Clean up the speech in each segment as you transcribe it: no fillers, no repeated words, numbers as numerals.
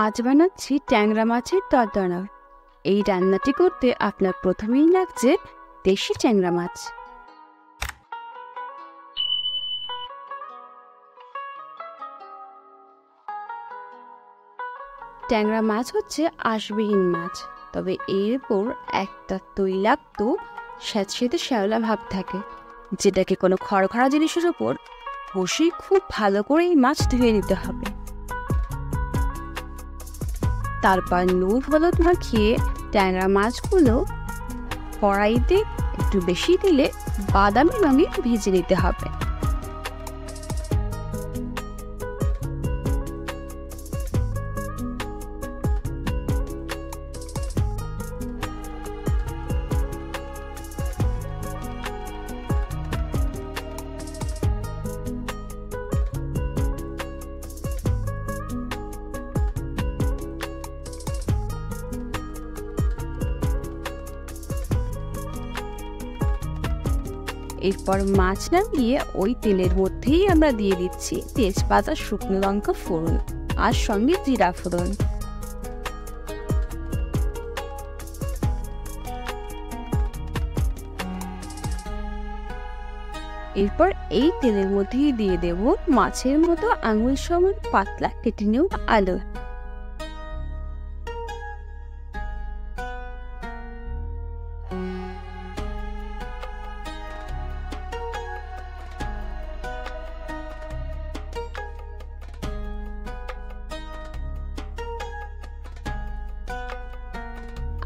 আজ বানাচ্ছি ট্যাংরা মাছের তরতরা। এই রান্নাটি করতে আপনার প্রথমেই লাগছে দেশি ট্যাংরা মাছ। ট্যাংরা মাছ হচ্ছে আঁশবিহীন মাছ, তবে এর উপর একটা তৈলাক্ত স্যাঁতসেঁতে শ্যাওলা ভাব থাকে, যেটাকে কোনো খড়খড়া জিনিসের উপর বসে খুব ভালো করে এই মাছ ধুয়ে নিতে হবে। তারপর নুন হলুদ মাখিয়ে ট্যাংরা মাছগুলো কড়াইতে একটু বেশি দিলে বাদামি রঙে ভেজে নিতে হবে। এরপর মাছ নামিয়ে ওই তেলের মধ্যেই আমরা দিয়ে দিচ্ছি তেজপাতা, শুকনো লঙ্কা ফোড়ন আর সঙ্গে জিরা ফোড়ন। এরপর এই তেলের মধ্যেই দিয়ে দেব মাছের মতো আঙুল সমান পাতলা কেটে নেওয়া আলু।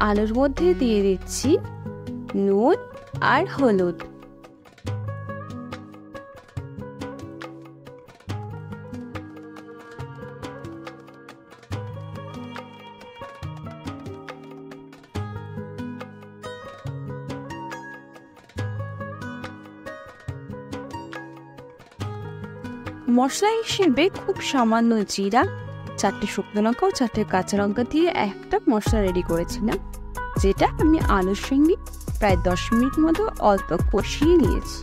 আলুর মধ্যে দিয়ে দিচ্ছি নুন আর হলুদ। মশলা হিসেবে খুব সামান্য জিরা, 4টে শুকনো লঙ্কা ও 4টে কাঁচা লঙ্কা দিয়ে একটা মশলা রেডি করেছিলাম, যেটা আমি আলুর সঙ্গে প্রায় 10 মিনিট মতো অল্প কষিয়ে নিয়েছি।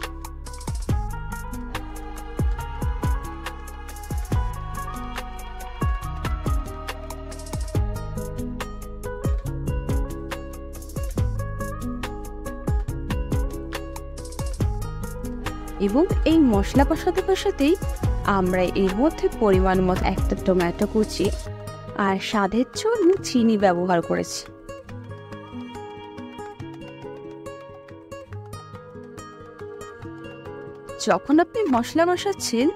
এবং এই মশলা কষাতে কষাতেই আমরা এর মধ্যে পরিমাণ মতো একটা টমেটো কুচি আর স্বাদের জন্য চিনি ব্যবহার করেছি। যখন আপনি মশলা কষাচ্ছেন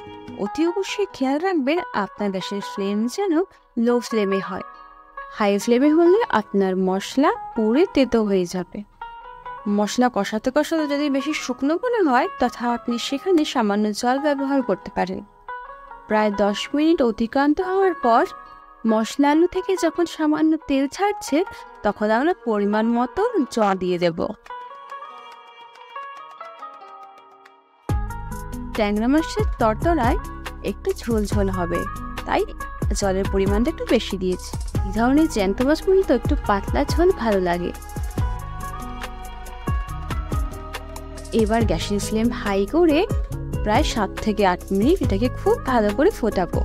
অতি অবশ্যই খেয়াল রাখবেন আপনার গ্যাসের ফ্লেম যেন লো ফ্লেমে হয়। হাই ফ্লেমে হলে আপনার মশলা পুড়ে তেতো হয়ে যাবে। মশলা কষাতে কষাতে যদি বেশি শুকনো মনে হয় তথা আপনি সেখানে সামান্য জল ব্যবহার করতে পারেন। প্রায় 10 মিনিট অতিক্রান্ত হওয়ার পর মশলা আলু থেকে যখন সামান্য তেল ছাড়ছে তখন আমরা পরিমাণ মতো জল দিয়ে দেব। ট্যাংরা মাছের তরতরায় একটু ঝোল ঝোল হবে, তাই জলের পরিমাণটা একটু বেশি দিয়েছি। এই ধরনের জ্যান্ত মাছগুলো তো একটু পাতলা ঝোল ভালো লাগে। এবার গ্যাসের ফ্লেম হাই করে প্রায় 7 থেকে 8 মিনিট এটাকে খুব ভালো করে ফোটাবো।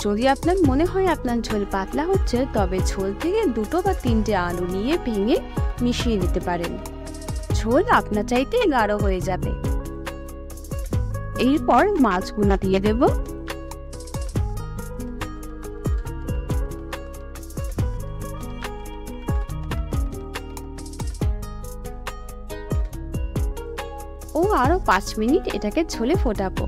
যদি আপনার মনে হয় আপনার ঝোল পাতলা হচ্ছে, তবে ঝোল থেকে 2 বা 3টে আলু নিয়ে ভেঙে মিশিয়ে নিতে পারেন। ঝোল আপনার চাইতে গাঢ় হয়ে যাবে। এরপর মাছগুলো দিয়ে দেব। ও আরো 5 মিনিট এটাকে ঝোলে ফোটাবো।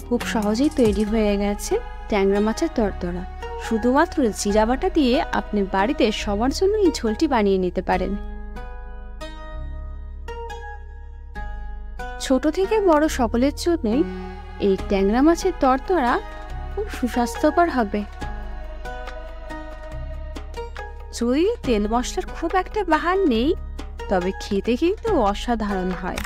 খুব সহজেই তৈরি হয়ে গেছে ট্যাংরা মাছের তরতরা। শুধুমাত্র জিরা বাটা দিয়ে আপনি বাড়িতে সবার জন্য এই ঝোলটি বানিয়ে নিতে পারেন। ছোট থেকে বড় সকলের জন্যই এই ট্যাংরা মাছের তরতরা খুব সুস্বাস্থ্যকর হবে। যদি তেল মশলার খুব একটা বাহার নেই, তবে খেতে কিন্তু অসাধারণ হয়।